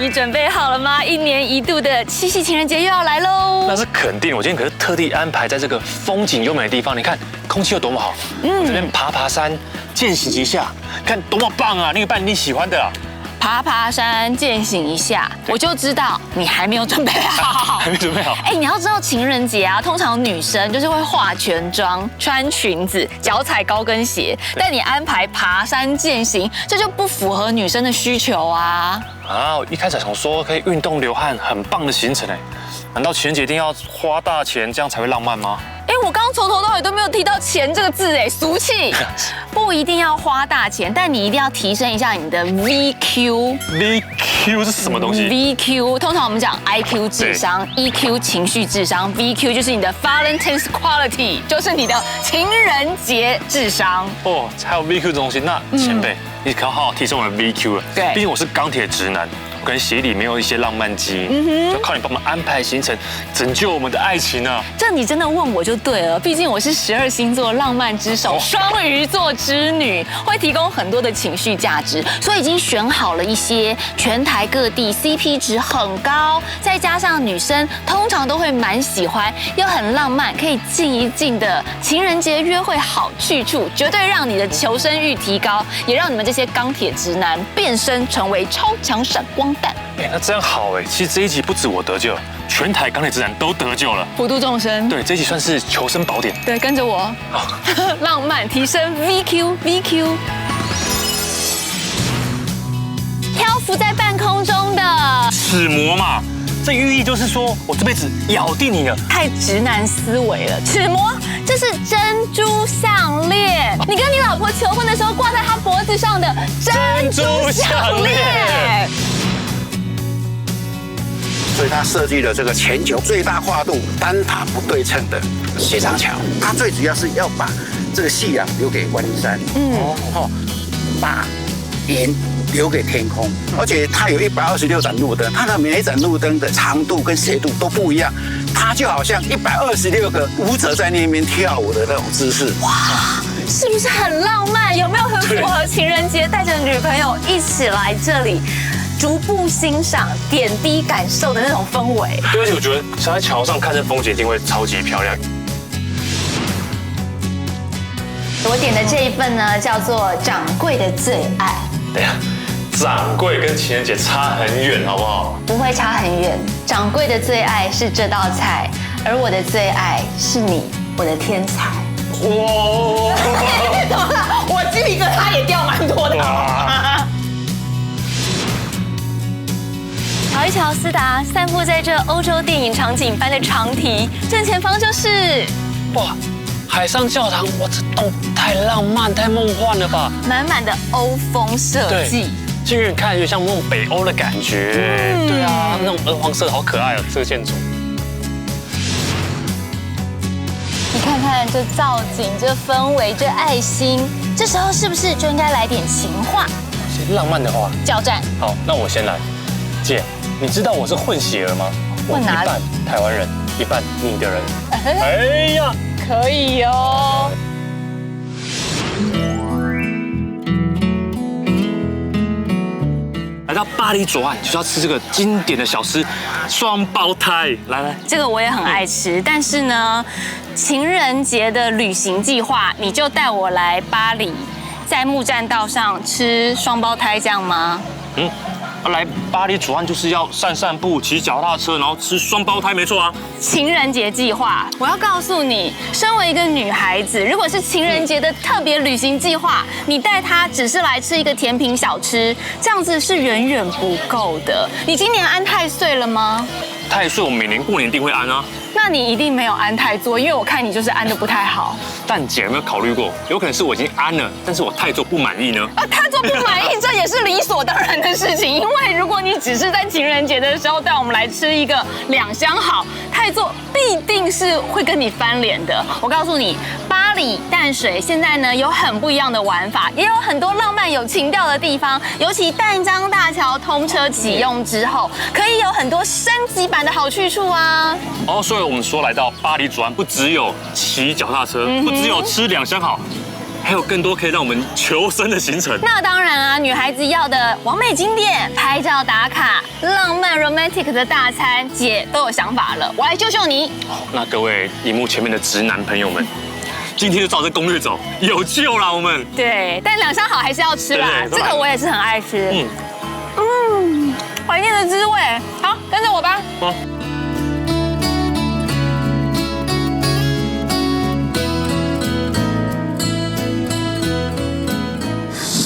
你准备好了吗？1年1度的七夕情人节又要来喽！那是肯定，我今天可是特地安排在这个风景优美的地方。你看空气有多么好，我这边爬山，健行一下，看多么棒啊！另一半你喜欢的啊。爬山健行一下，我就知道你还没有准备好。还没准备好。你要知道情人节啊，通常女生就是会化全妆、穿裙子、脚踩高跟鞋，但你安排爬山健行，这就不符合女生的需求啊。我一开始想说可以运动流汗，很棒的行程哎，难道情人节一定要花大钱，这样才会浪漫吗？我刚刚从头到尾都没有提到钱这个字哎，俗气。不一定要花大钱，但你一定要提升一下你的 VQ 是什么东西 ？VQ 通常我们讲 IQ 智商，EQ 情绪智商 ，VQ 就是你的 Valentine's Quality， 就是你的情人节智商。哦，还有 VQ 这东西，那前辈，你可要好好提升我的 VQ 了。对，毕竟我是钢铁直男。跟鞋里没有一些浪漫基因，就靠你帮我们安排行程，拯救我们的爱情啊！这你真的问我就对了，毕竟我是12星座浪漫之首，双鱼座之女，会提供很多的情绪价值，所以已经选好了一些全台各地 CP 值很高，再加上女生通常都会蛮喜欢，又很浪漫，可以静一静的情人节约会好去处，绝对让你的求生欲提高，也让你们这些钢铁直男变身成为超强闪光弹。那这样好哎，其实这一集不止我得救，全台钢铁直男都得救了，普度众生。对，这一集算是求生宝典。对，跟着我，浪漫提升 VQ。漂浮在半空中的齿模嘛，这寓意就是说我这辈子咬定你了。太直男思维了，齿模，这是珍珠项链，你跟你老婆求婚的时候挂在她脖子上的珍珠项链。所以他设计了这个全球最大跨度单塔不对称的斜长桥。它最主要是要把这个夕阳留给关山，把云留给天空，而且它有126盏路灯，它的每一盏路灯的长度跟斜度都不一样，它就好像126个舞者在那边跳舞的那种姿势。哇，是不是很浪漫？有没有很符合情人节带着女朋友一起来这里？逐步欣赏、点滴感受的那种氛围。对，而且我觉得站在桥上看这风景一定会超级漂亮。我点的这一份呢，叫做掌柜的最爱。对呀，掌柜跟情人节差很远，好不好？不会差很远。掌柜的最爱是这道菜，而我的最爱是你，我的天才。哇！怎么了？我鸡皮疙瘩也掉蛮多的。瞧一瞧斯达散步在这欧洲电影场景般的长堤，正前方就是哇，海上教堂！哇，这栋太浪漫、太梦幻了吧！满满的欧风设计，近远看就像那种北欧的感觉。对啊，那种鹅黄色好可爱哦，这个建筑。你看看这造景、这氛围、这爱心，这时候是不是就应该来点情话？些浪漫的话。交战。好，那我先来，姐。你知道我是混血儿吗？我一半台湾人，一半你的人。哎呀，可以哦。来到巴黎左岸就是要吃这个经典的小吃双胞胎。来，这个我也很爱吃，但是呢，情人节的旅行计划，你就带我来巴黎，在木栈道上吃双胞胎，这样吗？来巴黎左岸就是要散散步、骑脚踏车，然后吃双胞胎，没错啊。情人节计划，我要告诉你，身为一个女孩子，如果是情人节的特别旅行计划，你带她只是来吃一个甜品小吃，这样子是远远不够的。你今年安太岁了吗？太岁我每年过年一定会安啊。那你一定没有安太座，因为我看你就是安得不太好。但姐有没有考虑过，有可能是我已经安了，但是我太座不满意呢？太座不满意，这也是理所当然的事情。因为如果你只是在情人节的时候带我们来吃一个2相好，太座必定是会跟你翻脸的。我告诉你，巴黎、淡水现在呢有很不一样的玩法，也有很多浪漫有情调的地方。尤其淡江大桥通车启用之后，可以有很多升级版的好去处啊。所以我们说来到巴黎左岸，不只有骑脚踏车，不只有吃2相好，还有更多可以让我们求生的行程。那当然啊，女孩子要的完美景点、拍照打卡、浪漫 romantic 的大餐，姐都有想法了，我来救救你。那各位荧幕前面的直男朋友们，今天就照这攻略走，有救啦我们。对，但两相好还是要吃啦，对这个我也是很爱吃。怀念的滋味。好，跟着我吧。好。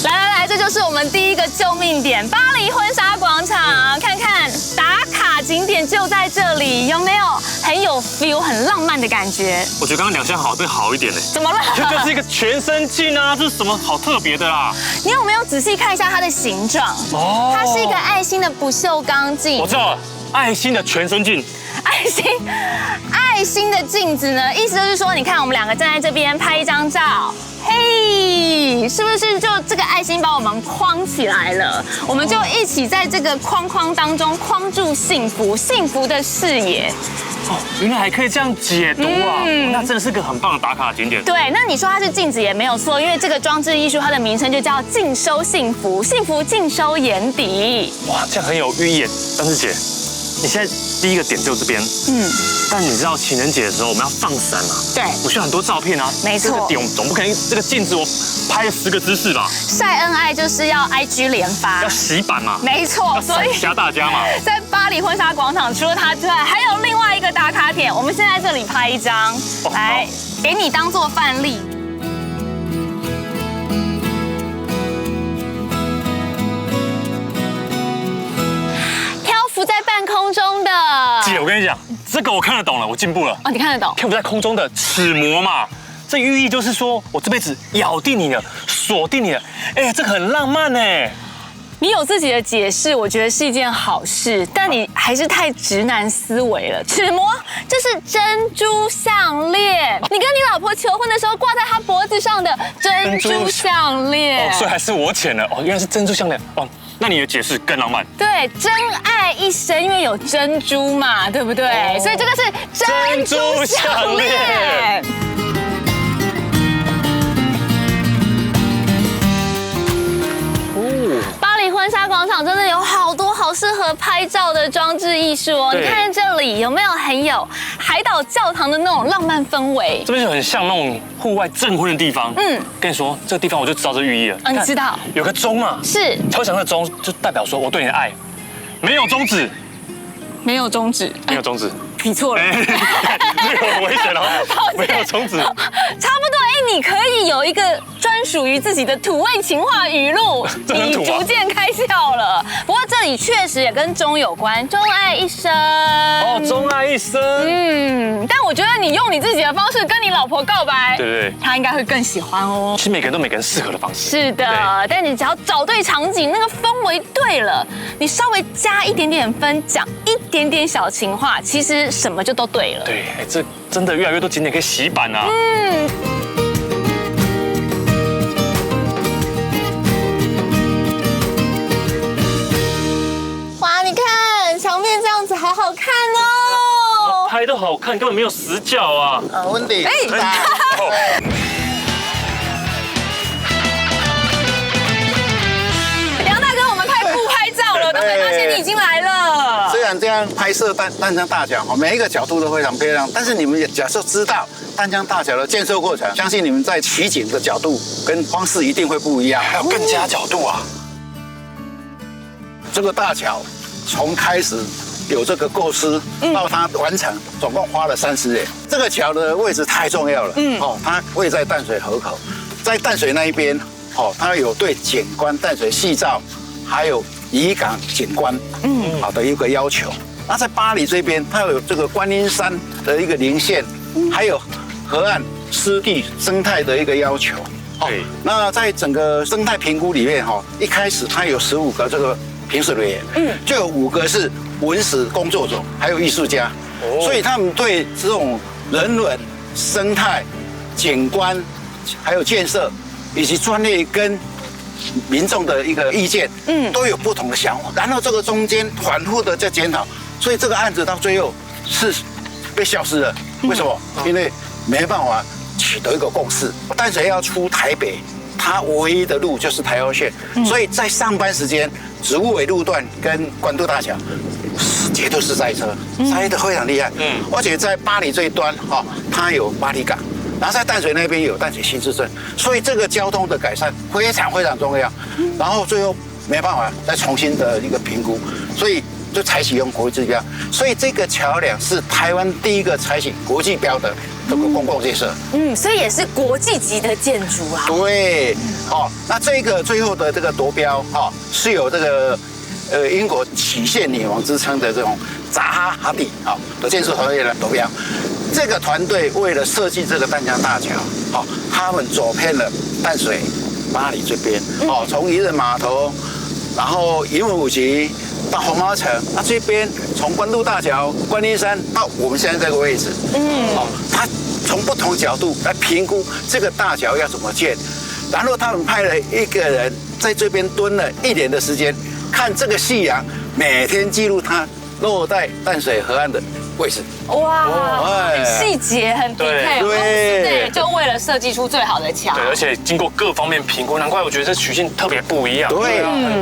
来，这就是我们第一个救命点——巴黎婚纱广场。看看打卡景点就在这里，有没有很有 feel、很浪漫的感觉？我觉得刚刚两相好，这个好一点呢。怎么了？这是一个全身镜啊，这是什么好特别的啦？你有没有仔细看一下它的形状？哦，它是一个爱心的不锈钢镜。我知道了，爱心的全身镜。爱心的镜子呢，意思就是说，你看我们两个站在这边拍一张照，嘿，是不是就这个爱心把我们框起来了？我们就一起在这个框框当中框住幸福的视野。哦，原来还可以这样解读啊！那真的是个很棒的打卡景点。对，那你说它是镜子也没有错，因为这个装置艺术它的名称就叫尽收幸福，幸福尽收眼底。哇，这样很有寓意。但是姐，你现在第一个点就这边，但你知道情人节的时候我们要放闪啊，对，我需要很多照片啊，没错，这个点总不可能这个镜子我拍了10个姿势吧？晒恩爱就是要 IG 连发，要洗版嘛，没错，所以吓大家嘛。在巴黎婚纱广场，除了它之外，还有另外一个打卡点，我们先在这里拍一张，来给你当做范例。在半空中的姐，我跟你讲，这个我看得懂了，我进步了。哦，你看得懂？漂浮在空中的齿模嘛，这寓意就是说我这辈子咬定你了，锁定你了。哎，这个很浪漫哎。你有自己的解释，我觉得是一件好事，但你还是太直男思维了。齿模，这是珍珠项链，你跟你老婆求婚的时候挂在她脖子上的珍珠项链。哦，所以还是我捡了。哦，原来是珍珠项链。哦。那你的解释更浪漫。对，真爱一生，因为有珍珠嘛，对不对？所以这个是珍珠项链。巴黎婚纱广场真的有好多好适合拍照的装置艺术哦！你看这里有没有很有海岛教堂的那种浪漫氛围？这边就很像那种户外证婚的地方。跟你说，这个地方我就知道这寓意了。你知道？有个钟嘛，是敲响的钟，就代表说我对你的爱没有终止。没有终止，没有终止，你错了，这个很危险哦，没有终止，差不多。你可以有一个专属于自己的土味情话语录，你逐渐开窍了。不过这里确实也跟钟有关，钟爱一生。哦，钟爱一生。但我觉得你用你自己的方式跟你老婆告白，对，她应该会更喜欢哦。其实每个人都每个人适合的方式。是的，但你只要找对场景，那个氛围对了，你稍微加一点点分，讲一点点小情话，其实什么就都对了。对，这真的越来越多景点可以洗版啊。你看墙面这样子，好好看哦！拍得好看，根本没有死角啊！温迪，梁大哥，我们太不拍照了，都没发现你已经来了。虽然这样拍摄淡江大桥，每一个角度都非常漂亮，但是你们也假设知道淡江大桥的建设过程，相信你们在取景的角度跟方式一定会不一样，还有更加角度啊！这个大桥。从开始有这个构思到它完成，总共花了30年。这个桥的位置太重要了，它位在淡水河口，在淡水那一边，它有对景观淡水夕照，还有渔港景观，好的一个要求。那在巴黎这边，它有这个观音山的一个林线，还有河岸湿地生态的一个要求。那在整个生态评估里面，一开始它有15个这个。评审人员，就有5个是文史工作者，还有艺术家，所以他们对这种人文、生态、景观，还有建设，以及专业跟民众的一个意见，都有不同的想法。然后这个中间反复的在检讨，所以这个案子到最后是被消失了。为什么？因为没办法取得一个共识，淡水要出台北，它唯一的路就是台湾线，所以在上班时间，植物尾路段跟关渡大桥绝对是塞车，塞得非常厉害。而且在巴黎这一端它有巴黎港，然后在淡水那边有淡水新市镇，所以这个交通的改善非常非常重要。然后最后没办法再重新的一个评估，所以就采取用国际指标，所以这个桥梁是台湾第一个采取国际标的这个公共建设。所以也是国际级的建筑啊。对，那这个最后的这个夺标是有这个英国曲线女王之称的这种扎哈蒂的建设团队来夺标。这个团队为了设计这个淡江大桥，他们走遍了淡水、巴黎这边，从渔人码头，然后云门舞集到红毛城，那这边从关渡大桥、观音山到我们现在这个位置，他从不同角度来评估这个大桥要怎么建，然后他们派了一个人在这边蹲了1年的时间，看这个夕阳，每天记录它落在淡水河岸的位置。哇，很细节，很 detail， 对，就为了设计出最好的桥。对，而且经过各方面评估，难怪我觉得这曲线特别不一样。对，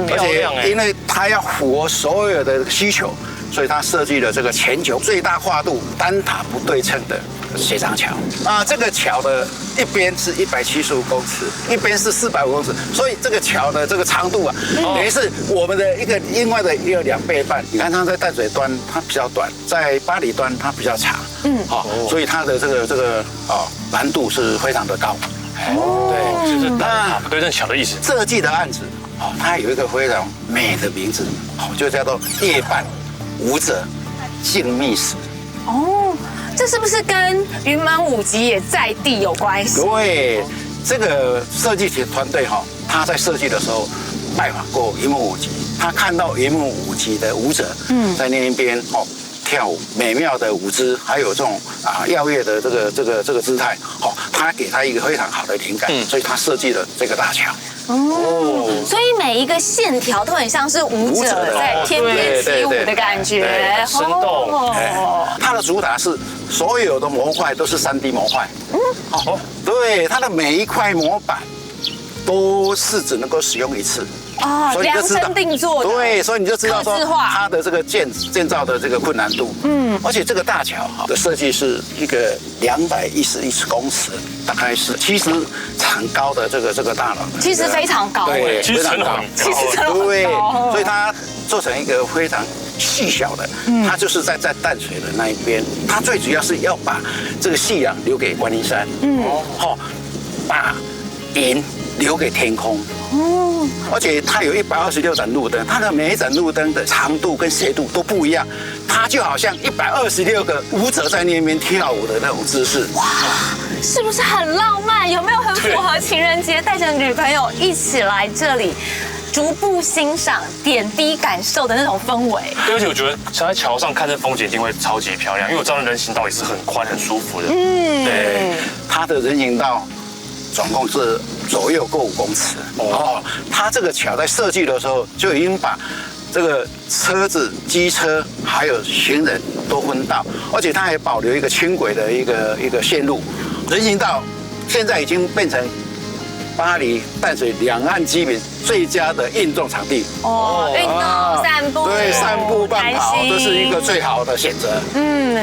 而且因为它要符合所有的需求，所以它设计了这个全球最大跨度、单塔不对称的斜长桥。这个桥的一边是175公尺，一边是450公尺，所以这个桥的这个长度等于是我们的另外的一个2倍半。你看它在淡水端它比较短，在巴黎端它比较长，所以它的这个难度是非常的高。对，就是单塔不对称桥的意思。设计的案子它有一个非常美的名字，就叫做夜半舞者静谧石。这是不是跟云门舞集也在地有关系？对，这个设计团队他在设计的时候拜访过云门舞集，他看到云门舞集的舞者在那边跳舞美妙的舞姿，还有这种耀跃的这个姿态，他给他一个非常好的灵感，所以他设计了这个大桥。所以每一个线条都很像是舞者在翩翩起舞的感觉，生动。它的主打是所有的模块都是3D 模块，对，它的每一块模板都是只能够使用一次。所以量身定做的，对，所以你就知道说它的这个建造的这个困难度。而且这个大桥的设计是一个211公尺，大概是70层高的这个大楼，其实非常高，对，非常高，对，所以它做成一个非常细小的，它就是在淡水的那一边，它最主要是要把这个夕阳留给观音山，把云留给天空。而且它有126盏路灯，它的每一盏路灯的长度跟斜度都不一样，它就好像126个舞者在那边跳舞的那种姿势。哇，是不是很浪漫？有没有很符合情人节带着女朋友一起来这里逐步欣赏、点滴感受的那种氛围？对，而且我觉得站在桥上看这风景一定会超级漂亮，因为我知道人行道也是很宽、很舒服的。对，它的人行道总共是左右各5公尺。它这个桥在设计的时候就已经把这个车子、机车还有行人都分道，而且它还保留一个轻轨的一个线路。人行道现在已经变成巴黎、淡水两岸居民最佳的运动场地。运动、散步，对，散步、慢跑都是一个最好的选择。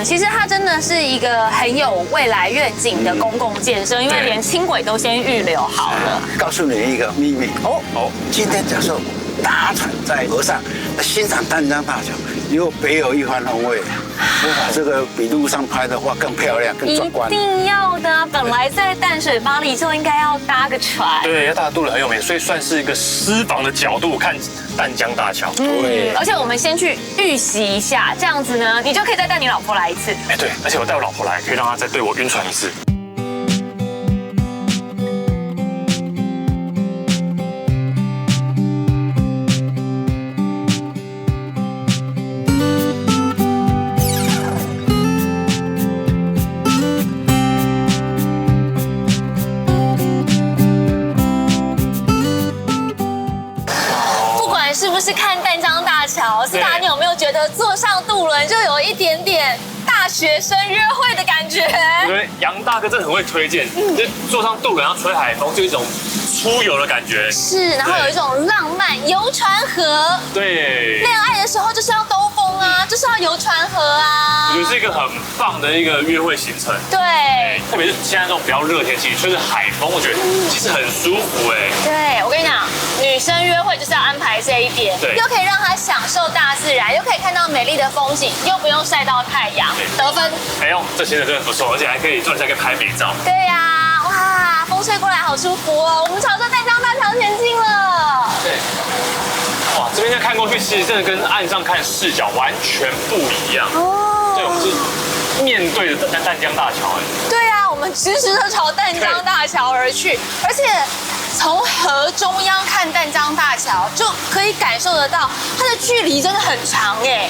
其实它真的是一个很有未来愿景的公共建设，因为连轻轨都先预留好了。告诉你一个秘密今天假设搭船在河上欣赏淡江大桥，又别有一番风味。这个比路上拍的话更漂亮、更壮观。一定要的，本来在淡水巴黎就应该要搭个船。对，要搭渡轮很有名，所以算是一个私房的角度看淡江大桥。对，而且我们先去预习一下，这样子呢，你就可以再带你老婆来一次。对，而且我带我老婆来，可以让她再对我晕船一次。是看淡江大桥，斯达，你有没有觉得坐上渡轮就有一点点大学生约会的感觉？觉得杨大哥真的很会推荐，就坐上渡轮要吹海风，就一种出游的感觉。是，然后有一种浪漫游船河。对，恋爱的时候就是要兜风啊，就是要游船河啊。我觉得是一个很棒的一个约会行程。对，特别是现在这种比较热的天气，吹着海风，我觉得其实很舒服哎。对，我跟你讲，女生约会就是要安排这一点，对，又可以让她享受大自然，又可以看到美丽的风景，又不用晒到太阳，得分。哎呦，这行程真的不错，而且还可以坐下可以拍美照。对呀，哇，风吹过来好舒服哦。我们朝着淡江大桥前进了。对。哇，这边再看过去，其实真的跟岸上看视角完全不一样。哦。对，我们是面对着淡江大桥哎。对啊，我们直直的朝淡江大桥而去，而且从河中央看淡江大桥，就可以感受得到它的距离真的很长哎。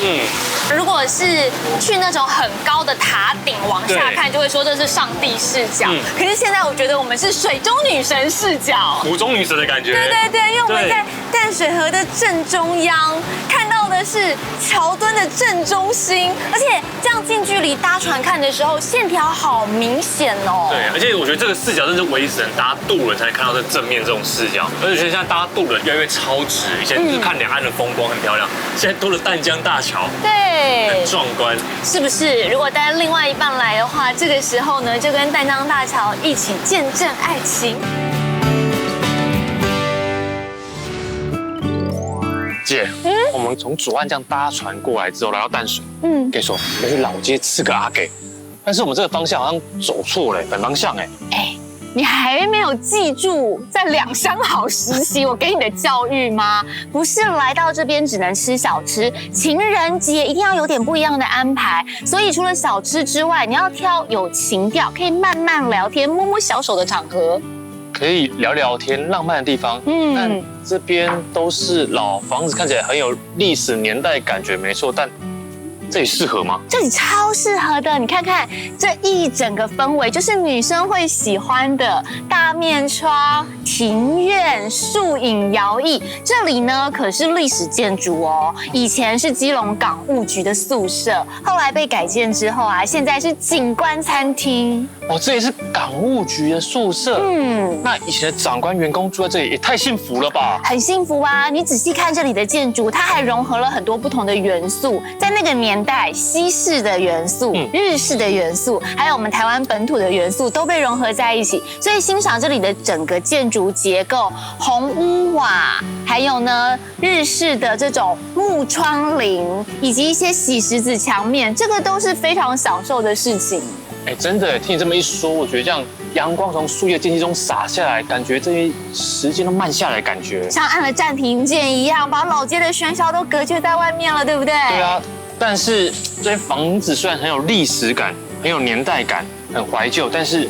如果是去那种很高的塔顶往下看，就会说这是上帝视角。可是现在我觉得我们是水中女神视角，湖中女神的感觉。对，因为我们在淡水河的正中央，看到的是桥墩的正中心，而且这样近距离搭船看的时候，线条好明显哦。对，而且我觉得这个视角真是唯一只能搭渡轮才能看到这正面这种视角，而且现在搭渡轮越来越超值，以前就是看两岸的风光很漂亮，现在多了淡江大桥，对，很壮观，是不是？如果带另外一半来的话，这个时候呢，就跟淡江大桥一起见证爱情。姐，我们从左岸这样搭船过来之后，来到淡水，跟你说要去老街吃个阿给，但是我们这个方向好像走错了，反方向哎。你还没有记住在两相好时期我给你的教育吗？不是来到这边只能吃小吃，情人节一定要有点不一样的安排。所以除了小吃之外，你要挑有情调、可以慢慢聊天、摸摸小手的场合。可以聊聊天、浪漫的地方，但这边都是老房子，看起来很有历史年代感觉，没错。但这里适合吗？这里超适合的，你看看这一整个氛围，就是女生会喜欢的大面窗、庭院、树影摇曳。这里呢可是历史建筑哦，以前是基隆港务局的宿舍，后来被改建之后啊，现在是景观餐厅。哦，这也是港务局的宿舍。那以前的长官员工住在这里也太幸福了吧？很幸福啊！你仔细看这里的建筑，它还融合了很多不同的元素，在那个年代，西式的元素、日式的元素，还有我们台湾本土的元素都被融合在一起。所以欣赏这里的整个建筑结构，红屋瓦，还有呢日式的这种木窗棂，以及一些洗石子墙面，这个都是非常享受的事情。哎，真的，听你这么一说，我觉得这样阳光从树叶间隙中洒下来，感觉这些时间都慢下来的感觉，像按了暂停键一样，把老街的喧嚣都隔绝在外面了，对不对？对啊，但是这些房子虽然很有历史感、很有年代感、很怀旧，但是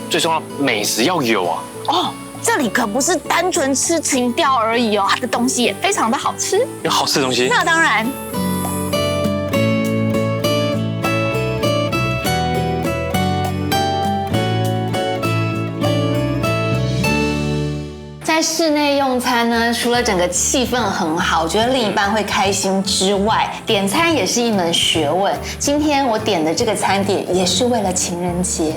最重要美食要有啊。哦，这里可不是单纯吃情调而已哦，它的东西也非常的好吃。有好吃的东西？那当然。在室内用餐呢，除了整个气氛很好，我觉得另一半会开心之外，点餐也是一门学问。今天我点的这个餐点也是为了情人节。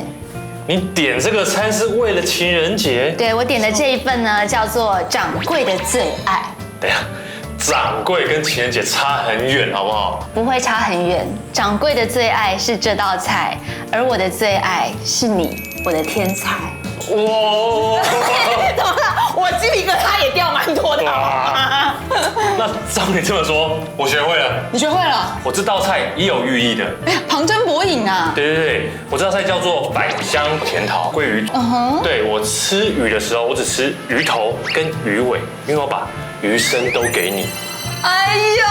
你点这个餐是为了情人节？对，我点的这一份呢，叫做掌柜的最爱。等一下，掌柜跟情人节差很远，好不好？不会差很远，掌柜的最爱是这道菜，而我的最爱是你，我的天才。哇！怎么了？我鸡皮疙瘩也掉蛮多的。那照你这么说，我学会了。你学会了？我这道菜也有寓意的。哎呀，旁征博引啊！对，我这道菜叫做百香甜桃桂鱼。对，我吃鱼的时候，我只吃鱼头跟鱼尾，因为我把鱼身都给你。哎呦，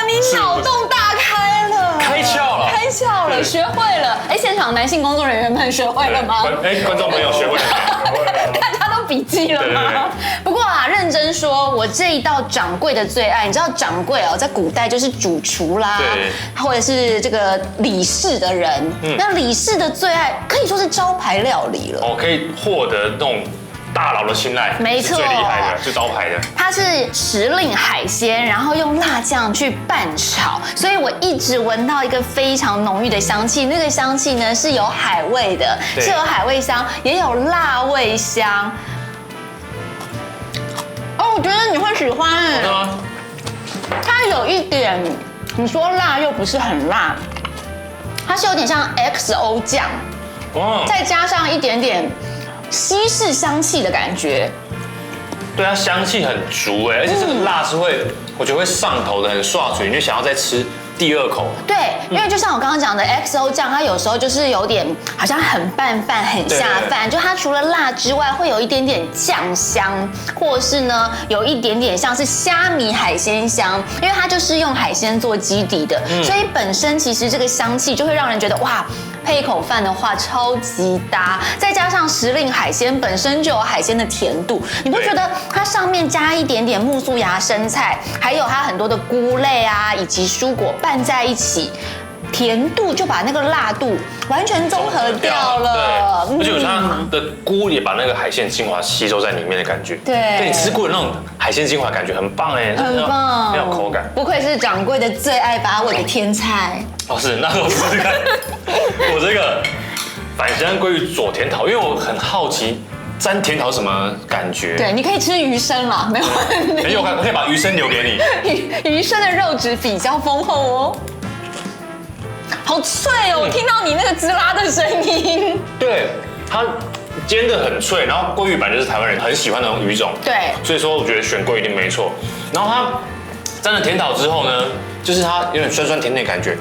你脑洞大开了，开窍了，开窍了，学会了。哎，现场男性工作人员们学会了吗？哎，观众朋友学会了。大家都笔记了吗？不过啊，认真说，我这一道掌柜的最爱，你知道掌柜哦，在古代就是主厨啦，或者是这个理事的人。那理事的最爱可以说是招牌料理了。哦，可以获得那种大佬的青睐，没错是最厉害的，最招牌的。它是时令海鲜，然后用辣酱去拌炒，所以我一直闻到一个非常浓郁的香气。那个香气呢是有海味的，是有海味香，也有辣味香。哦，我觉得你会喜欢哎。真的吗？它有一点，你说辣又不是很辣，它是有点像 XO 酱，再加上一点点西式香气的感觉。对，它香气很足哎，而且这个辣是会，我觉得会上头的，很刷嘴，你就想要再吃第二口。对，因为就像我刚刚讲的 XO 酱，它有时候就是有点好像很拌饭、很下饭，就它除了辣之外，会有一点点酱香，或是呢有一点点像是虾米海鲜香，因为它就是用海鲜做基底的，所以本身其实这个香气就会让人觉得哇。配一口饭的话超级搭，再加上时令海鲜本身就有海鲜的甜度，你不觉得它上面加一点点木素芽生菜，还有它很多的菇类啊，以及蔬果拌在一起，甜度就把那个辣度完全综合掉了。对，而且它的菇也把那个海鲜精华吸收在里面的感觉。对，你吃过的那种海鲜精华感觉很棒哎，很棒，很有口感。不愧是掌柜的最爱把味的天菜。哦，是，那我试试看。我这个返乡鲑鱼佐甜桃，因为我很好奇沾甜桃什么感觉。对，你可以吃鱼生啦，没问题。没有，我可以把鱼生留给你。鱼生的肉质比较丰厚哦。好脆哦！我听到你那个滋啦的声音。对，它煎的很脆，然后鲑鱼本来就是台湾人很喜欢的那种鱼种。对，所以说我觉得选鲑鱼一定没错。然后它沾了甜桃之后呢，就是它有点酸酸甜甜的感觉，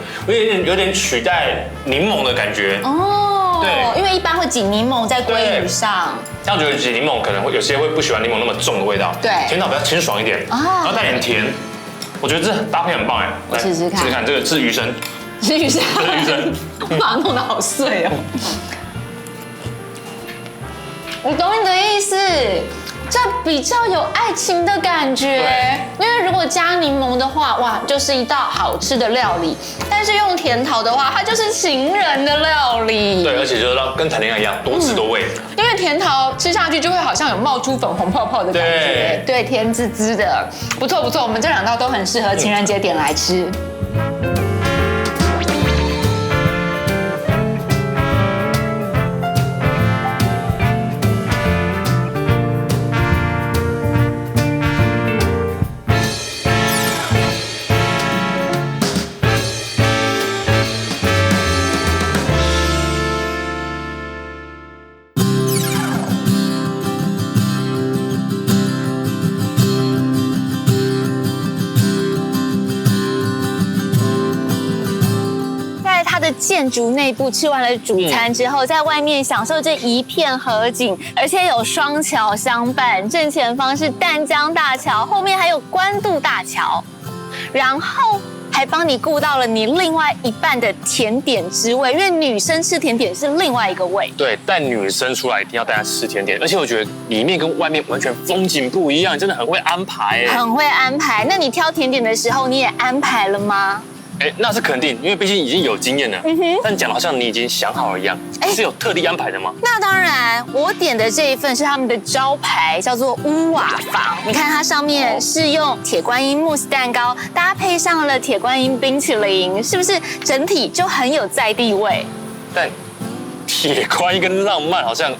有点取代柠檬的感觉。哦，对，因为一般会挤柠檬在鲑鱼上。但我觉得挤柠檬可能会有些会不喜欢柠檬那么重的味道。对，甜桃比较清爽一点，然后带点甜，我觉得这搭配很棒哎。我试试看，试试看这个是鱼生。是鱼生，鱼生，把它弄得好碎哦。我懂你的意思，这比较有爱情的感觉。因为如果加柠檬的话，哇，就是一道好吃的料理；但是用甜桃的话，它就是情人的料理。对，而且就是跟谈恋爱一样，多汁多味。因为甜桃吃下去就会好像有冒出粉红泡泡的感觉，对，甜滋滋的，不错不错。我们这两道都很适合情人节点来吃。建筑内部吃完了主餐之后，在外面享受这一片河景，而且有双桥相伴，正前方是淡江大桥，后面还有关渡大桥，然后还帮你顾到了你另外一半的甜点之味，因为女生吃甜点是另外一个味。对，带女生出来一定要带她吃甜点，而且我觉得里面跟外面完全风景不一样，真的很会安排很会安排。那你挑甜点的时候，你也安排了吗？那是肯定，因为毕竟已经有经验了。但讲的好像你已经想好了一样，是有特地安排的吗？那当然，我点的这一份是他们的招牌，叫做屋瓦房。你看它上面是用铁观音慕斯蛋糕搭配上了铁观音冰淇淋，是不是整体就很有在地味？但铁观音跟浪漫好像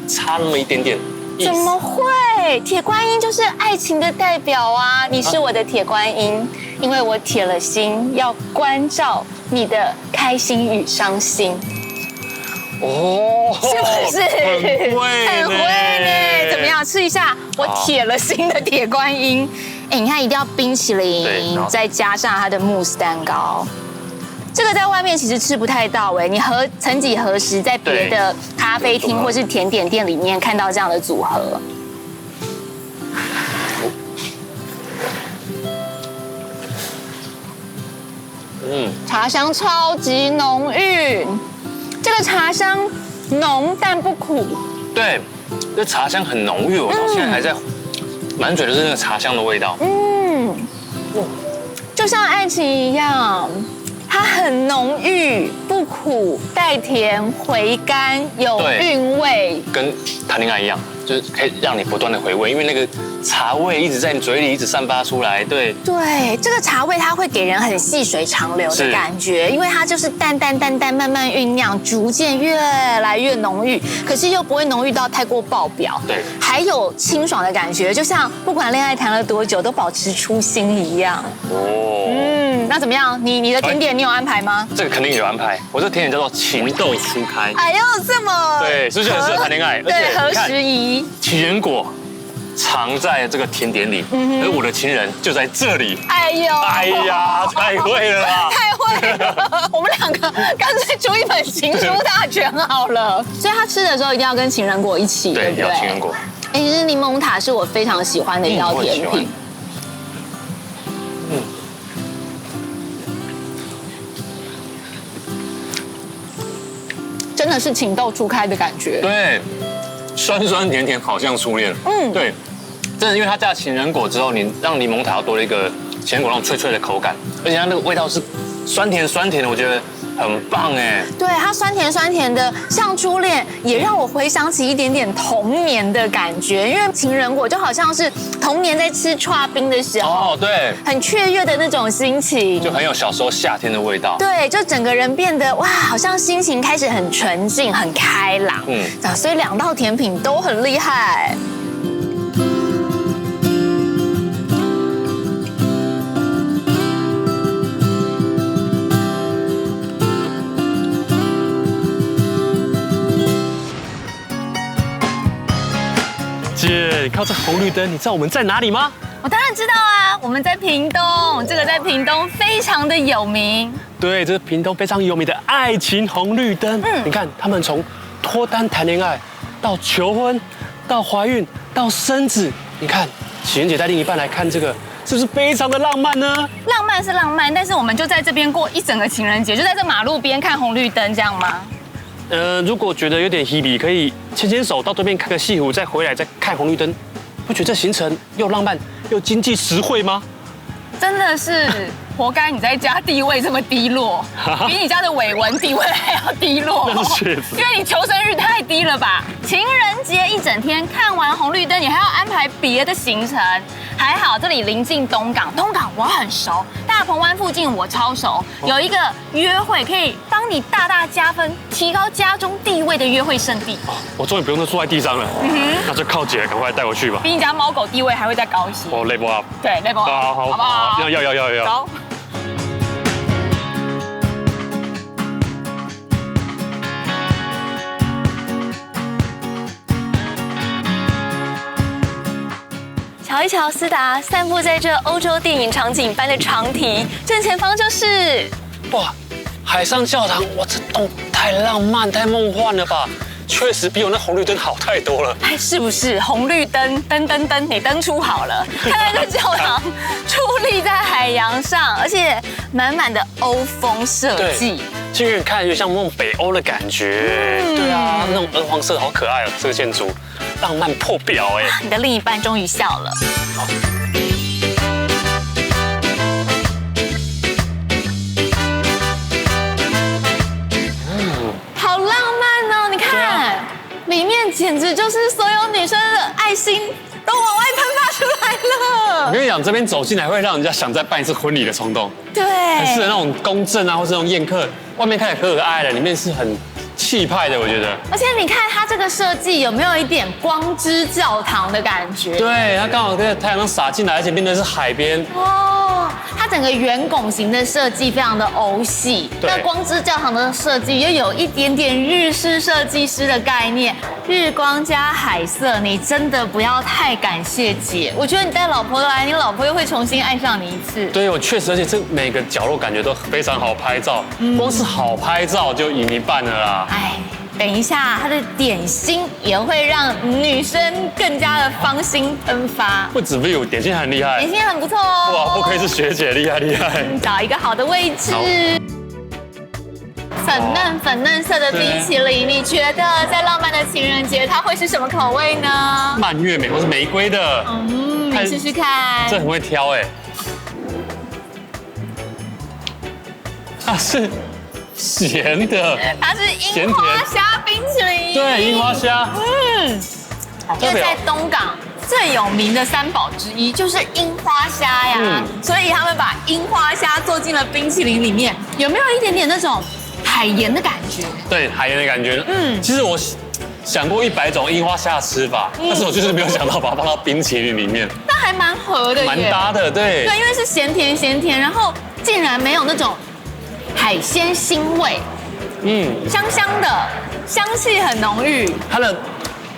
差那么一点点。怎么会？铁观音就是爱情的代表啊！你是我的铁观音，因为我铁了心要关照你的开心与伤心。哦，是不是？很会，很会呢。怎么样？吃一下我铁了心的铁观音。你看一定要冰淇淋，再加上它的慕斯蛋糕。这个在外面其实吃不太到你曾几何时在别的咖啡厅或是甜点店里面看到这样的组合？茶香超级浓郁，这个茶香浓但不苦。对，这茶香很浓郁，我到现在还在满嘴都是那个茶香的味道。就像爱情一样。它很浓郁，不苦，带甜，回甘，有韵味，跟谈恋爱一样，就就是可以让你不断的回味，因为那个茶味一直在你嘴里一直散发出来。对，这个茶味它会给人很细水长流的感觉，因为它就是淡慢慢酝酿，逐渐越来越浓郁，可是又不会浓郁到太过爆表。对，还有清爽的感觉，就像不管恋爱谈了多久，都保持初心一样。那怎么样？你的甜点你有安排吗？这个肯定有安排。我这甜点叫做情窦初开。哎呦，这么对，是不是很适合谈恋爱？对，合时宜。情人果藏在这个甜点里，而我的情人就在这里。哎呀，太会了啦！太会了！我们两个干脆出一本情书大全好了。所以他吃的时候一定要跟情人果一起，对不对？要情人果。其实柠檬塔是我非常喜欢的一道甜品。真的是情窦初开的感觉。对，酸酸甜甜，好像初恋。对，真的，因为它加情人果之后，你让柠檬塔多了一个情人果那种脆脆的口感，而且它那个味道是酸甜的，我觉得很棒哎。对，它酸甜的，像初恋，也让我回想起一点点童年的感觉，因为情人果就好像是童年在吃剉冰的时候，对，很雀跃的那种心情，就很有小时候夏天的味道。对，就整个人变得哇，好像心情开始很纯净、很开朗。所以2道甜品都很厉害。姐，你看这红绿灯，你知道我们在哪里吗？我当然知道啊，我们在屏东，这个在屏东非常的有名。对，这是屏东非常有名的爱情红绿灯。你看他们从脱单谈恋爱，到求婚，到怀孕，到生子。你看情人节带另一半来看这个，是不是非常的浪漫呢？浪漫是浪漫，但是我们就在这边过一整个情人节，就在这马路边看红绿灯，这样吗？如果觉得有点 heavy， 可以牵手到对面看个西湖，再回来再看红绿灯，不觉得这行程又浪漫又经济实惠吗？真的是活该你在家地位这么低落，比你家的伟文地位还要低落。那是确实，因为你求生欲太低了吧？情人节一整天看完红绿灯，你还要安排别的行程。还好这里临近东港，东港我很熟，大鹏湾附近我超熟，有一个约会可以帮你大大加分，提高家中地位的约会圣地。我终于不用再坐在地上了，那就靠姐赶快带我去吧。比你家猫狗地位还会再高一些。哦，level up。对，level up。好不好？要。走。瞧一瞧斯达散步在这欧洲电影场景般的长堤，正前方就是哇，海上教堂！哇，这栋太浪漫、太梦幻了吧！确实比我那红绿灯好太多了。哎，是不是红绿灯？灯，你灯出好了。看看这教堂矗立在海洋上，而且满满的欧风设计。近远看就像那种北欧的感觉。对啊，那种鹅黄色好可爱哦，这个建筑浪漫破表哎。你的另一半终于笑了。好。好浪漫哦！你看，里面简直就是所有女生的爱心都往外喷发出来了。我跟你讲，这边走进来会让人家想再办一次婚礼的冲动。对，很适合那种公证啊，或是那种宴客，外面看起来和和爱的，里面是很气派的，我觉得。而且你看它这个设计有没有一点光之教堂的感觉？对，它刚好跟太阳洒进来，而且变成是海边。哦，它整个圆拱形的设计非常的欧系，那光之教堂的设计又有一点点日式设计师的概念，日光加海色，你真的不要太感谢姐。我觉得你带老婆来，你老婆又会重新爱上你一次。对，我确实，而且这每个角落感觉都非常好拍照，光是好拍照就赢一半了啦。哎，等一下，它的点心也会让女生更加的芳心喷发。不止 view， 点心很厉害，点心很不错哦。哇，不愧是学姐，厉害。找一个好的位置。粉嫩色的冰淇淋，你觉得在浪漫的情人节它会是什么口味呢？蔓越莓或是玫瑰的。你试试看。这很会挑哎。它是咸的。它是樱花虾冰淇淋。对，樱花虾。因为在东港最有名的3宝之一就是樱花虾呀，所以他们把樱花虾做进了冰淇淋里面，有没有一点点那种海盐的感觉？对，海盐的感觉。其实我想过100种樱花虾的吃法，但是我就是没有想到把它放到冰淇淋里面。那还蛮合的耶，蛮搭的，对。对，因为是咸甜，然后竟然没有那种海鲜腥味，香香的，香气很浓郁。它的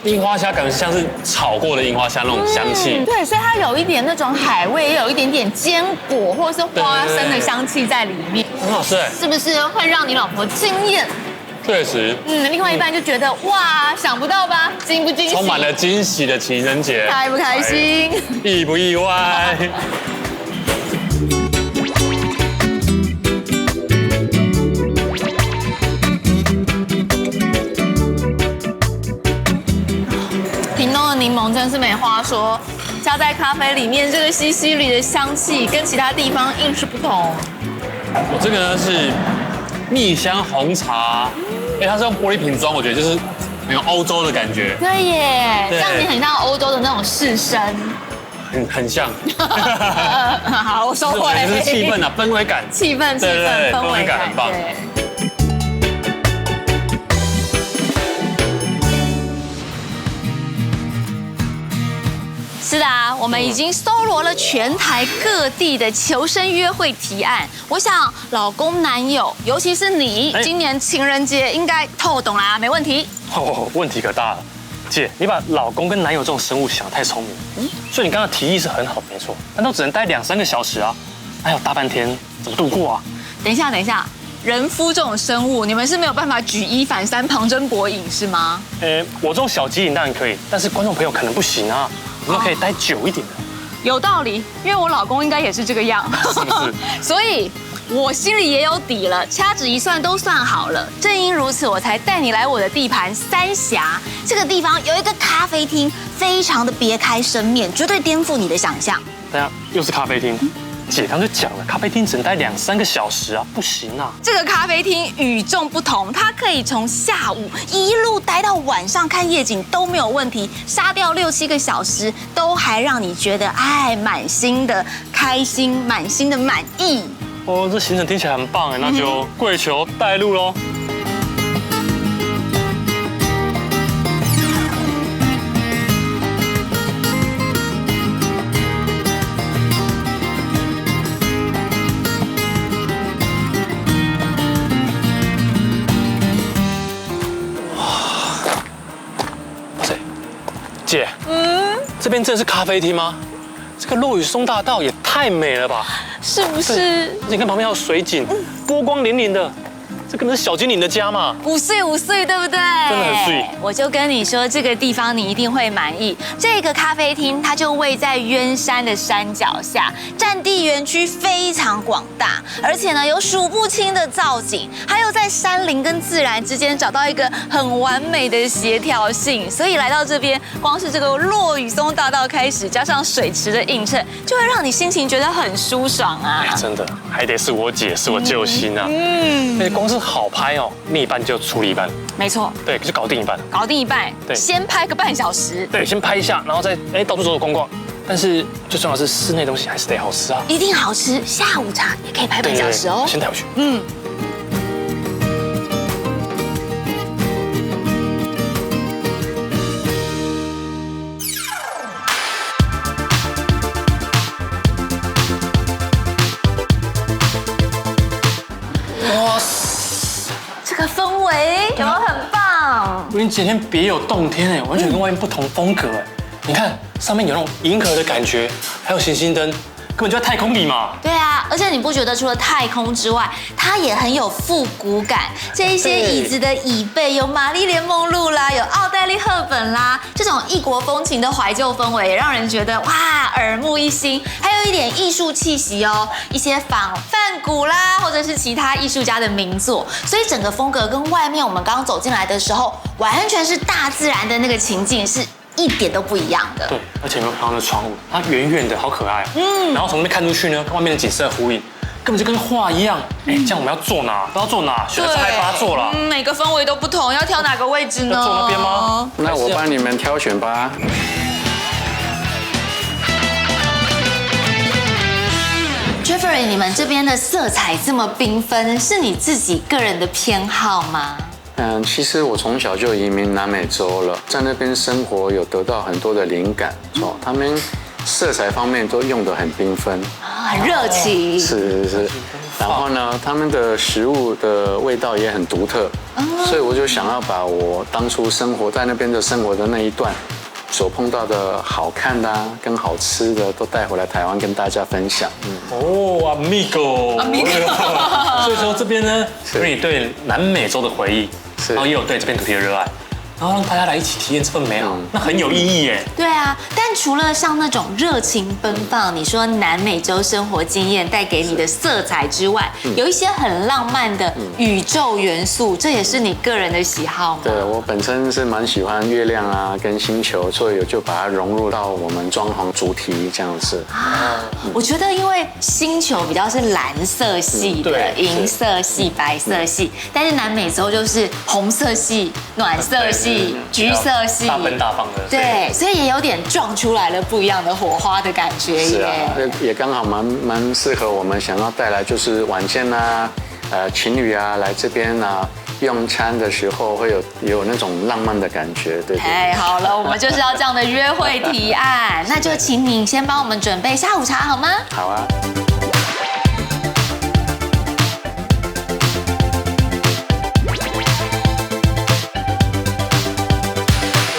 樱花虾感觉像是炒过的樱花虾那种香气，对，所以它有一点那种海味，也有一点点坚果或者是花生的香气在里面，很好吃，是不是会让你老婆惊艳？确实。另外一半就觉得哇，想不到吧，惊不惊喜？充满了惊喜的情人节，开不开心？意不意外？屏东的柠檬真是没话说，加在咖啡里面，这个西西里的香气跟其他地方硬是不同。我这个呢是蜜香红茶，它是用玻璃瓶装，我觉得就是很有欧洲的感觉。对耶，对像你很像欧洲的那种士绅。很像。好，我收回。我觉得是气氛啊，氛围感。气氛，对氛围感很棒。是的啊，我们已经搜罗了全台各地的求生约会提案。我想，老公、男友，尤其是你，今年情人节应该透懂啦，没问题。问题可大了，姐，你把老公跟男友这种生物想得太聪明了。所以你刚刚的提议是很好，没错，但都只能待2-3个小时啊，还有大半天怎么度过啊？等一下，人夫这种生物，你们是没有办法举一反三、旁征博引是吗？我这种小机灵当然可以，但是观众朋友可能不行啊。我们可以待久一点的。有道理，因为我老公应该也是这个样，是不是？所以我心里也有底了，掐指一算都算好了。正因如此，我才带你来我的地盘三峡这个地方，有一个咖啡厅，非常的别开生面，绝对颠覆你的想象。等下又是咖啡厅。姐刚就讲了，咖啡厅只能待2-3个小时啊，不行啊！这个咖啡厅与众不同，它可以从下午一路待到晚上看夜景都没有问题，杀掉6-7个小时，都还让你觉得满心的开心，满心的满意。哦，这行程听起来很棒哎，那就跪求带路喽。姐，这边真的是咖啡厅吗？这个落羽松大道也太美了吧！是不是？你看旁边还有水景，波光粼粼的，这可能是小精灵的家嘛。5岁，对不对？真的很碎。我就跟你说，这个地方你一定会满意。这个咖啡厅它就位在鸳山的山脚下，占地园区非常广大，而且呢有数不清的造景，还有在山林跟自然之间找到一个很完美的协调性。所以来到这边，光是这个落羽松大道开始，加上水池的映衬，就会让你心情觉得很舒爽啊！真的，还得是我姐，是我救星啊！光是好拍哦，另一半就出了一半。没错，对，就搞定一半。搞定一半，对，先拍个半小时。对，先拍一下，然后再到处走走逛逛。但是最重要的是室内东西还是得好吃啊。一定好吃，下午茶也可以拍半小时哦。先带回去。哇塞，这个氛围有没有很棒？我跟你今天别有洞天哎，完全跟外面不同风格哎。你看上面有那种银河的感觉，还有行星灯，根本就在太空里嘛。对啊，而且你不觉得除了太空之外，它也很有复古感？这一些椅子的椅背有玛丽莲梦露啦，有奥黛丽赫本啦，这种异国风情的怀旧氛围，也让人觉得哇耳目一新，还有一点艺术气息哦，一些仿梵谷啦，或者是其他艺术家的名作，所以整个风格跟外面我们刚走进来的时候，完全是大自然的那个情境是一点都不一样的。对，而且有没有看到那窗户？它圆圆的，好可爱。然后从那边看出去呢，跟外面的景色呼应，根本就跟画一样。哎，这样我们要坐哪？不知道坐哪，选了菜吧坐了。每个氛围都不同，要挑哪个位置呢？要坐那边吗？那我帮你们挑选吧。Jeffrey， 你们这边的色彩这么缤纷，是你自己个人的偏好吗？其实我从小就移民南美洲了，在那边生活有得到很多的灵感哦。他们色彩方面都用得很缤纷，很热情。是。然后呢，他们的食物的味道也很独特，所以我就想要把我当初生活在那边的生活的那一段所碰到的好看的跟好吃的都带回来台湾跟大家分享。哦，amigo，所以说这边呢，是你对南美洲的回忆，然后也有对这片土地的热爱，然后让大家来一起体验这份美好，那很有意义耶。对啊，但除了像那种热情奔放，你说南美洲生活经验带给你的色彩之外，有一些很浪漫的宇宙元素，这也是你个人的喜好吗？对，我本身是蛮喜欢月亮啊跟星球，所以我就把它融入到我们装潢主题这样子。我觉得因为星球比较是蓝色系的，银色系、白色系，但是南美洲就是红色系、暖色系、橘色系，大奔大方的。对，所以也有点撞出来了不一样的火花的感觉耶。是啊，也刚好蛮适合我们想要带来就是晚间啊，情侣啊来这边啊。用餐的时候会有那种浪漫的感觉，对。太好了，我们就是要这样的约会提案，那就请你先帮我们准备下午茶好吗？好啊。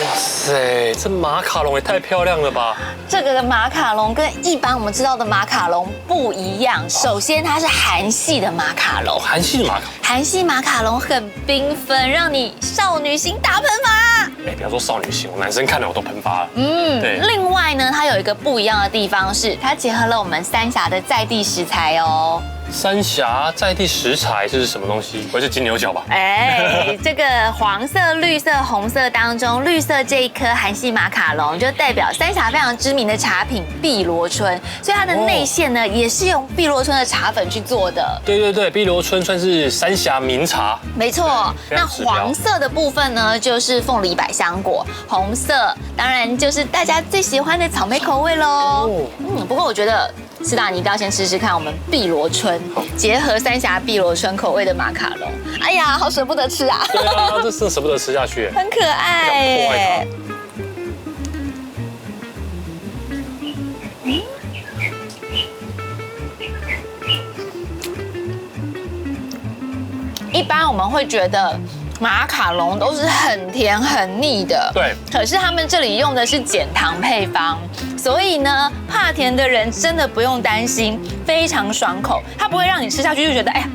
哇塞，这马卡龙也太漂亮了吧！这个马卡龙跟一般我们知道的马卡龙不一样，首先它是韩系的马卡龙，韩系的马卡龙，韩系马卡龙很缤纷，让你少女心大喷发。哎，不要说少女心，我男生看了我都喷发了。对。另外呢，它有一个不一样的地方是，它结合了我们三峡的在地食材哦。三峡在地食材这是什么东西？不会是金牛角吧？哎，这个黄色、绿色、红色当中，绿色这一颗韩系马卡龙就代表三峡非常知名的茶品碧螺春，所以它的内馅呢也是用碧螺春的茶粉去做的。对，碧螺春算是三峡名茶。没错，那黄色的部分呢就是凤梨百香果，红色当然就是大家最喜欢的草莓口味喽。不过我觉得是的，你一定要先试试看我们碧螺春结合三峡碧螺春口味的马卡龙。哎呀，好舍不得吃啊！对啊，这是舍不得吃下去，很可爱耶。一般我们会觉得马卡龙都是很甜很腻的，对。可是他们这里用的是减糖配方，所以呢，怕甜的人真的不用担心，非常爽口，它不会让你吃下去就觉得哎呀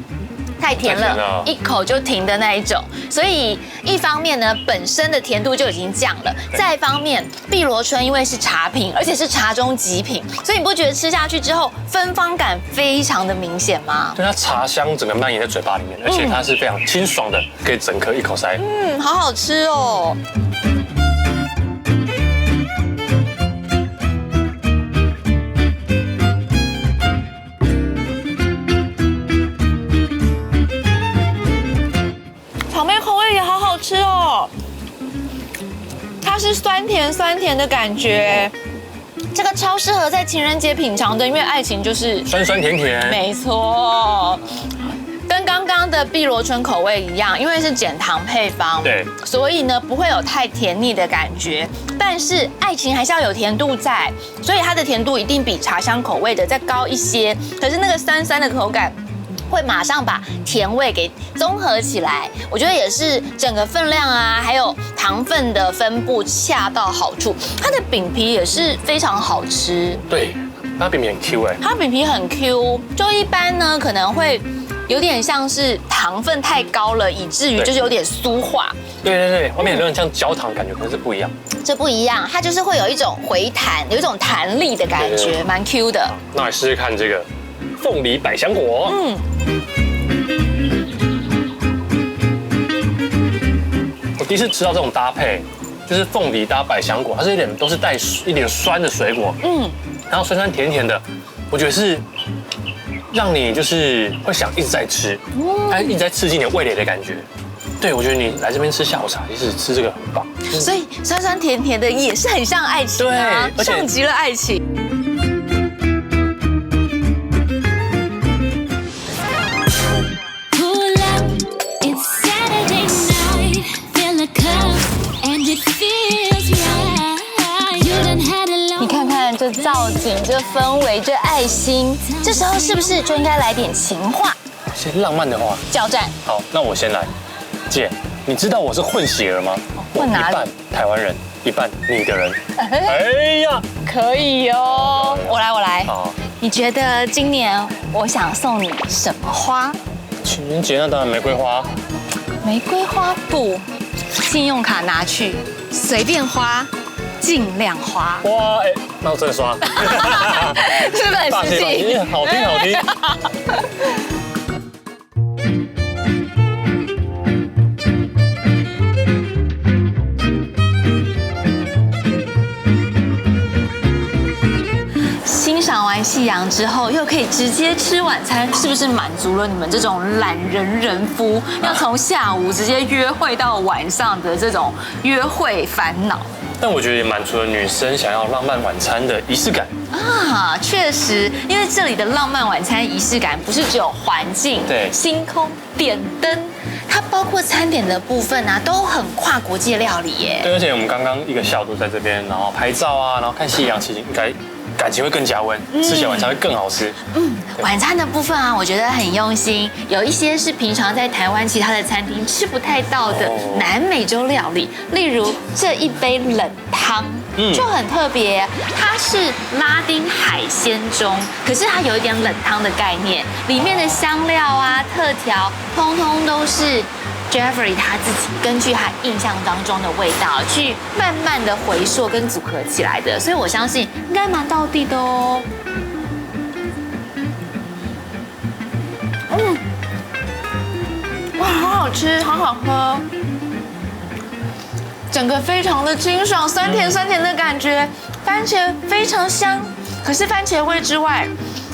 太甜了，一口就停的那一种。所以一方面呢，本身的甜度就已经降了，再一方面，碧螺春因为是茶品，而且是茶中极品，所以你不觉得吃下去之后芬芳感非常的明显吗？对，它茶香整个蔓延在嘴巴里面，而且它是非常清爽的，可以整颗一口塞。好好吃哦。草莓口味也好好吃哦，它是酸甜的感觉，这个超适合在情人节品尝的，因为爱情就是酸酸甜甜。没错，跟刚刚的碧螺春口味一样，因为是减糖配方，对，所以呢不会有太甜腻的感觉，但是爱情还是要有甜度在，所以它的甜度一定比茶香口味的再高一些，可是那个酸酸的口感会马上把甜味给综合起来，我觉得也是整个分量啊，还有糖分的分布恰到好处。它的饼皮也是非常好吃，对，它饼皮很 Q 哎，它饼皮很 Q， 就一般呢可能会有点像是糖分太高了，以至于就是有点酥化。对，外面有点像焦糖感觉，可是不一样。这不一样，它就是会有一种回弹，有一种弹力的感觉，蛮 Q 的。那来试试看这个凤梨百香果。我第一次吃到这种搭配，就是凤梨搭百香果，它是都是带一点酸的水果，然后酸酸甜甜的，我觉得是让你就是会想一直在吃，它一直在刺激你的味蕾的感觉。对，我觉得你来这边吃下午茶，其实吃这个很棒。所以酸酸甜甜的也是很像爱情啊，对而且像极了爱情。Pull up, it's Saturday night. Fill a cup and it feels right. You done had a long 你看看这造景、这氛围、这爱心，这时候是不是就应该来点情话？些浪漫的话，交战。好，那我先来。姐，你知道我是混血儿吗？混哪里一半台湾人，一半你的人。哎呀，可以哦，我来。好，你觉得今年我想送你什么花？情人节那当然玫瑰花。玫瑰花不，信用卡拿去，随便花，尽量花。哇，哎，那我真的刷。是不是很实际？好听好听。欣赏完夕阳之后，又可以直接吃晚餐，是不是满足了你们这种懒人夫要从下午直接约会到晚上的这种约会烦恼？但我觉得也满足了女生想要浪漫晚餐的仪式感。啊，确实，因为这里的浪漫晚餐仪式感不是只有环境、对星空、点灯，它包括餐点的部分啊，都很跨国界料理耶。对，而且我们刚刚一个下午都在这边，然后拍照啊，然后看夕阳，其实应该感情会更加温，吃起来晚餐会更好吃。晚餐的部分啊，我觉得很用心，有一些是平常在台湾其他的餐厅吃不太到的南美洲料理，例如这一杯冷汤。就很特别，它是拉丁海鲜中，可是它有一点冷汤的概念，里面的香料啊、特调，通通都是 Jeffrey 他自己根据他印象当中的味道去慢慢的回溯跟组合起来的，所以我相信应该蛮道地的哦。哇，好好吃，好好喝。整个非常的清爽，酸甜的感觉，番茄非常香。可是番茄味之外，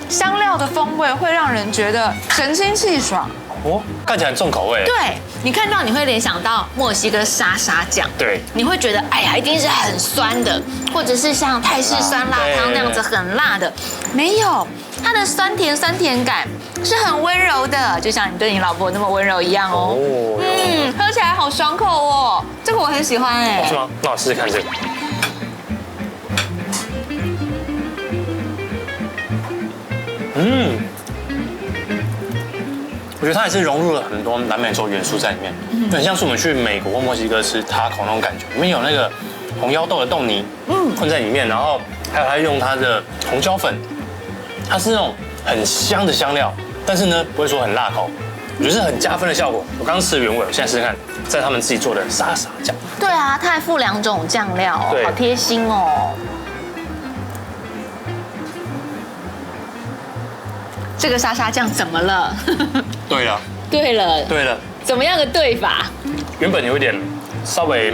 香料的风味会让人觉得神清气爽。哦，看起来很重口味。对，你看到你会联想到墨西哥沙沙酱，对，你会觉得哎呀一定是很酸的，或者是像泰式酸辣汤那样子很辣的，没有，它的酸甜感是很温柔的，就像你对你老婆那么温柔一样哦。喝起来好爽口哦，这个我很喜欢哎。是吗？那我试试看这个。我觉得它也是融入了很多南美洲元素在里面，很像是我们去美国或墨西哥吃taco那种感觉，里面有那个红腰豆的豆泥，混在里面，然后还有它用它的红椒粉，它是那种很香的香料，但是呢不会说很辣口，我觉得是很加分的效果。我刚刚吃原味，我现在试试看，在他们自己做的沙沙酱。对啊，它还附2种酱料哦，好贴心哦。这个沙沙酱怎么了？对了，对了，怎么样的对法？原本有一点稍微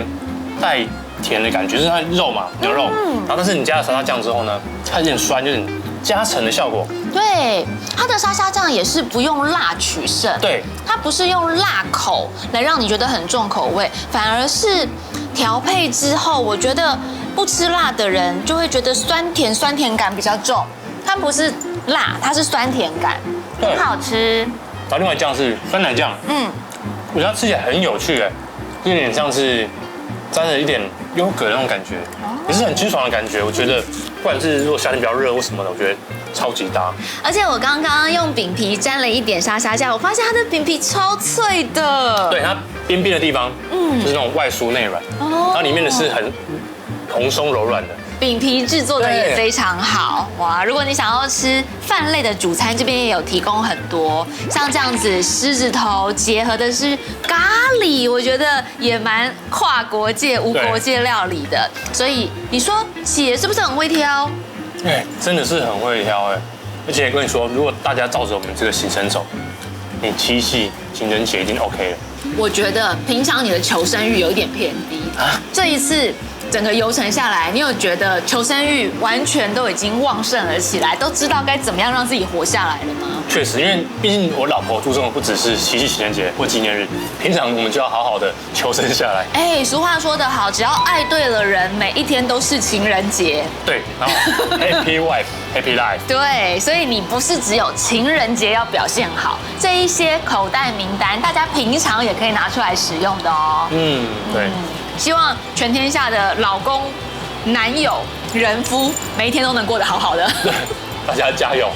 带甜的感觉，就是它肉嘛，牛肉，然后但是你加了沙沙酱之后呢，它有点酸，有点加成的效果。对，它的沙沙酱也是不用辣取胜，对，它不是用辣口来让你觉得很重口味，反而是调配之后，我觉得不吃辣的人就会觉得酸甜感比较重，它不是辣，它是酸甜感，很好吃。然后另外酱是酸奶酱，我觉得它吃起来很有趣哎，有点像是沾了一点优格的那种感觉，也是很清爽的感觉。我觉得不管是如果夏天比较热或什么的，我觉得超级搭。而且我刚刚用饼皮沾了一点沙沙酱，我发现它的饼皮超脆的。对，它边边的地方，就是那种外酥内软，然后里面的是很蓬松柔软的。饼皮制作的也非常好哇！如果你想要吃饭类的主餐，这边也有提供很多，像这样子狮子头结合的是咖喱，我觉得也蛮跨国界、无国界料理的。所以你说姐是不是很会挑？哎，真的是很会挑哎！而且跟你说，如果大家照着我们这个行程走，你七夕情人节一定 OK 了。我觉得平常你的求生欲有一点偏低，这一次整个游程下来，你有觉得求生欲完全都已经旺盛了起来，都知道该怎么样让自己活下来了吗？确实，因为毕竟我老婆注重的不只是七夕情人节或纪念日，平常我们就要好好的求生下来。哎，俗话说得好，只要爱对了人，每一天都是情人节。对，然后 Happy Wife Happy Life。对，所以你不是只有情人节要表现好，这一些口袋名单，大家平常也可以拿出来使用的哦。对。希望全天下的老公、男友、人夫，每一天都能过得好好的。大家加油！